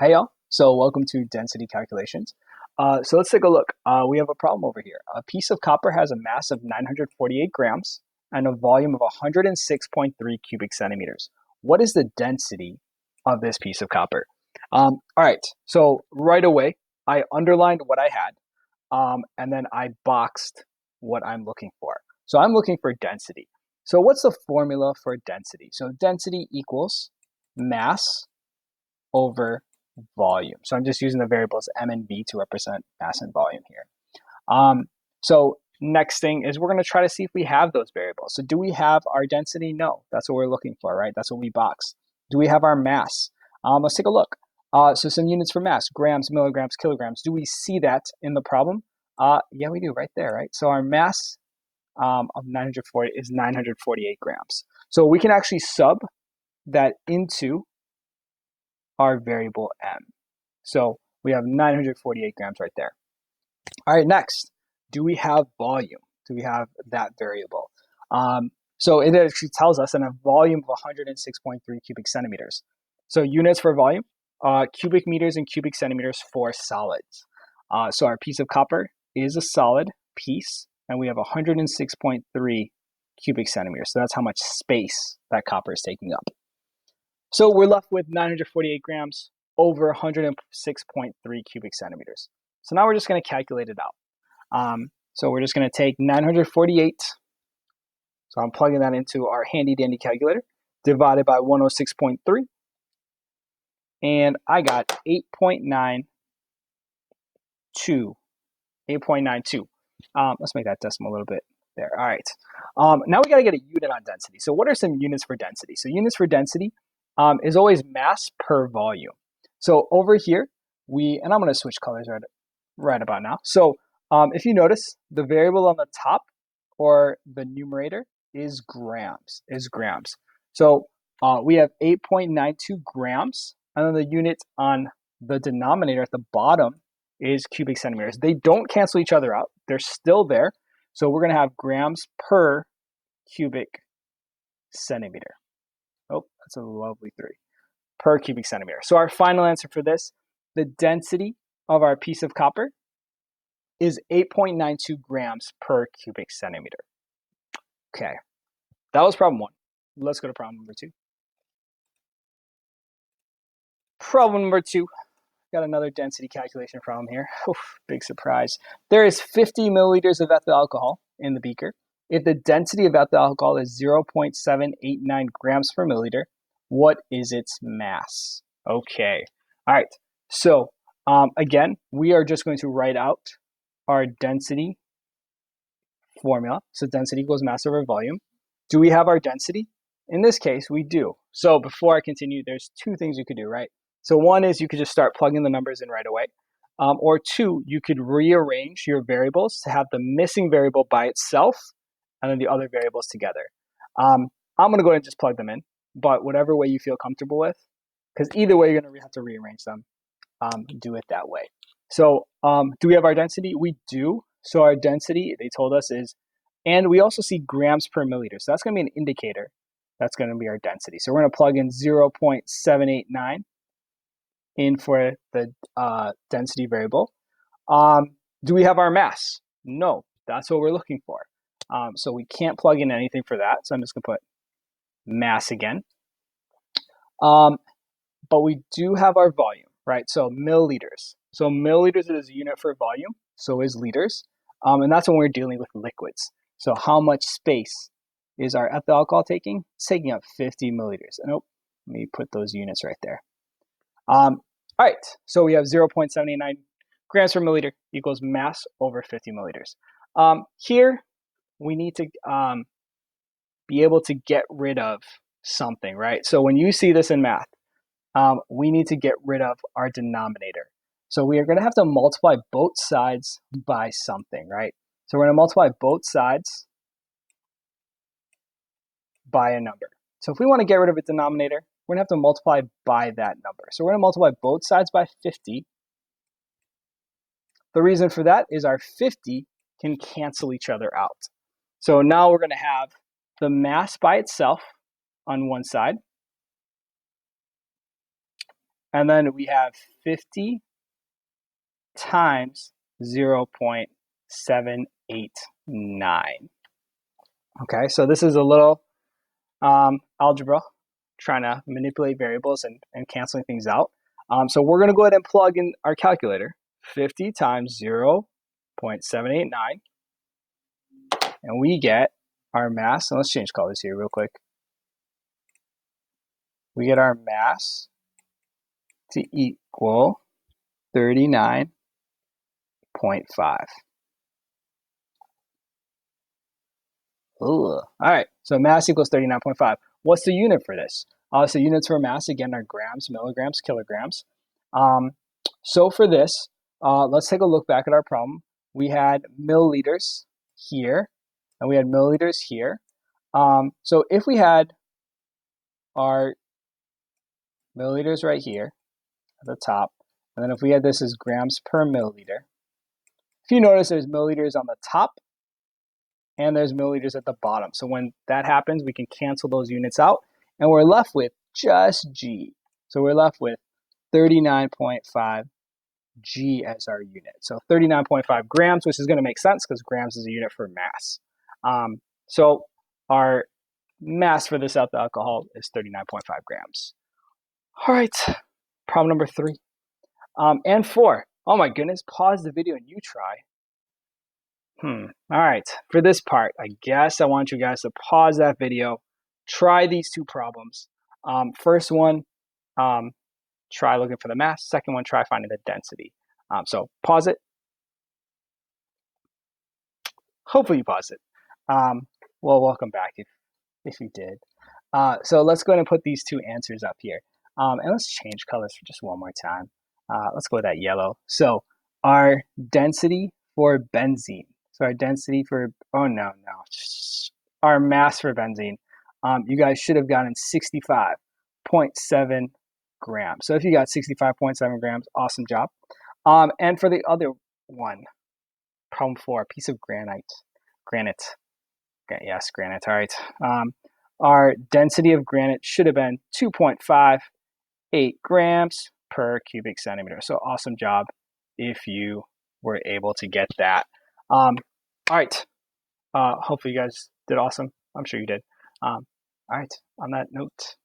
Hey y'all, so welcome to density calculations. So let's take a look. We have a problem over here. A piece of copper has a mass of 948 grams and a volume of 106.3 cubic centimeters. What is the density of this piece of copper? All right, so right away, I underlined what I had, and then I boxed what I'm looking for. So I'm looking for density. So what's the formula for density? So density equals mass over volume. So I'm just using the variables m and v to represent mass and volume here. So next thing is we're going to try to see if we have those variables. So do we have our density? No, that's what we're looking for, right? That's what we box. Do we have our mass? Let's take a look. So some units for mass, grams, milligrams, kilograms. Do we see that in the problem? Yeah, we do right there, right? So our mass of 940 is 948 grams. So we can actually sub that into our variable m. So we have 948 grams right there. All right, next, do we have volume? Do we have that variable? So it actually tells us in a volume of 106.3 cubic centimeters. So units for volume, cubic meters and cubic centimeters for solids. So our piece of copper is a solid piece, and we have 106.3 cubic centimeters. So that's how much space that copper is taking up. So we're left with 948 grams over 106.3 cubic centimeters. So now we're just going to calculate it out. So we're just going to take 948. So I'm plugging that into our handy dandy calculator, divided by 106.3. And I got 8.92. 8.92. Let's make that decimal a little bit there. All right. Now we got to get a unit on density. So what are some units for density? So units for density is always mass per volume. So over here, and I'm going to switch colors right about now. So if you notice, the variable on the top or the numerator is grams. So we have 8.92 grams, and then the unit on the denominator at the bottom is cubic centimeters. They don't cancel each other out. They're still there. So we're going to have grams per cubic centimeter. Oh, that's a lovely 3. Per cubic centimeter. So our final answer for this, the density of our piece of copper is 8.92 grams per cubic centimeter. Okay, that was problem 1. Let's go to problem number 2. Problem number 2. Got another density calculation problem here. Oof, big surprise. There is 50 milliliters of ethyl alcohol in the beaker. If the density of ethyl alcohol is 0.789 grams per milliliter, what is its mass? Okay. All right. So again, we are just going to write out our density formula. So density equals mass over volume. Do we have our density? In this case, we do. So before I continue, there's 2 things you could do, right? So one is you could just start plugging the numbers in right away. Or 2, you could rearrange your variables to have the missing variable by itself and then the other variables together. I'm going to go ahead and just plug them in, but whatever way you feel comfortable with, because either way, you're going to have to rearrange them. Do it that way. So do we have our density? We do. So our density, they told us, is, and we also see grams per milliliter. So that's going to be an indicator. That's going to be our density. So we're going to plug in 0.789 in for the density variable. Do we have our mass? No, that's what we're looking for. So we can't plug in anything for that. So I'm just going to put mass again. But we do have our volume, right? So milliliters. So milliliters is a unit for volume, so is liters. And that's when we're dealing with liquids. So how much space is our ethyl alcohol taking? It's taking up 50 milliliters. And let me put those units right there. All right, so we have 0.789 grams per milliliter equals mass over 50 milliliters. Here, we need to be able to get rid of something, right? So when you see this in math, we need to get rid of our denominator. So we are going to have to multiply both sides by something, right? So we're going to multiply both sides by a number. So if we want to get rid of a denominator, we're going to have to multiply by that number. So we're going to multiply both sides by 50. The reason for that is our 50 can cancel each other out. So now we're going to have the mass by itself on one side, And then we have 50 times 0.789. Okay, so this is a little algebra, trying to manipulate variables and canceling things out. So we're going to go ahead and plug in our calculator. 50 times 0.789, and we get our mass. And let's change colors here real quick. We get our mass to equal 39.5. All right, so mass equals 39.5. What's the unit for this? So units for mass, again, are grams, milligrams, kilograms. So for this, let's take a look back at our problem. We had milliliters here, and we had milliliters here. So if we had our milliliters right here at the top, and then if we had this as grams per milliliter, if you notice there's milliliters on the top and there's milliliters at the bottom. So when that happens, we can cancel those units out, and we're left with just G. So we're left with 39.5 G as our unit. So 39.5 grams, which is going to make sense because grams is a unit for mass. So our mass for this ethyl alcohol is 39.5 grams. All right, problem number 3 and 4. Oh my goodness, pause the video and you try. All right, for this part, I guess I want you guys to pause that video, try these 2 problems. First one, try looking for the mass. Second one, try finding the density. So pause it. Hopefully you pause it. Well, welcome back if you did. So let's go ahead and put these 2 answers up here. And let's change colors for just one more time. Let's go with that yellow. So our density for benzene. So our density for, our mass for benzene. You guys should have gotten 65.7 grams. So if you got 65.7 grams, awesome job. And for the other one, problem 4, a piece of granite. Okay, yes, granite. All right. Our density of granite should have been 2.58 grams per cubic centimeter. So awesome job if you were able to get that. All right. Hopefully you guys did awesome. I'm sure you did. All right. On that note,